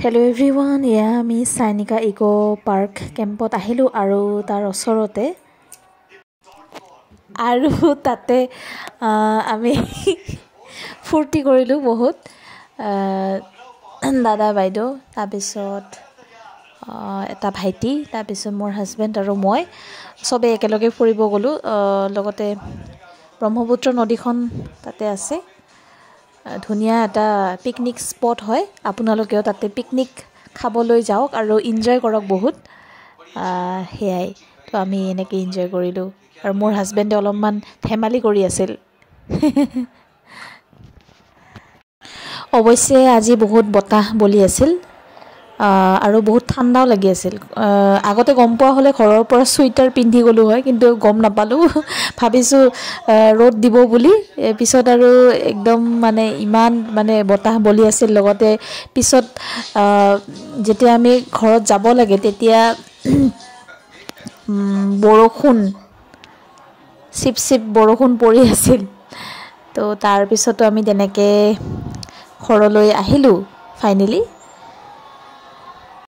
Hello everyone, আমি Sainika Eco Park কেম্পত আহিলো আৰু তাৰ ওচৰতে আৰু তাতে আমি ফুৰ্তি কৰিলো বহুত দাদা বাইদেউ তাৰপিছত এটা ভাইটি তাৰপিছত মোৰ হাজবেণ্ড আৰু মই সবে একেলগে ফুৰিব গলো লগতে ব্ৰহ্মপুত্ৰ নদীখন তাতে আছে ধুনিয়া এটা পিকনিক স্পট হয় আপোনালোকেও তাতে পিকনিক খাবলৈ যাওক আৰু এনজয় কৰক বহুত হেয়াই তো আমি এনেকৈ এনজয় কৰিলো আৰু মোৰ হাজবেণ্ডে অলপমান ধেমালি কৰি আছিল অৱশ্যে আজি বহুত বতাহ বলি আছিল আৰু বহুত ঠাণ্ডাও লাগি আছিল আগতে গম পোৱা হলে ঘৰৰ পৰা সুইটাৰ পিন্ধি গলো হয় কিন্তু গম নাপালো ভাবিছো ৰ'দ দিব বুলি পিছত আৰু একদম মানে ইমান মানে বতাহ বলি আছিল লগতে পিছত যেতিয়া আমি ঘৰত যাব লাগে তেতিয়া বৰষুণ চিপ বৰষুণ পৰি আছিল তো তাৰ পিছতো আমি তেনেকৈ ঘৰলৈ আহিলো ফাইনেলি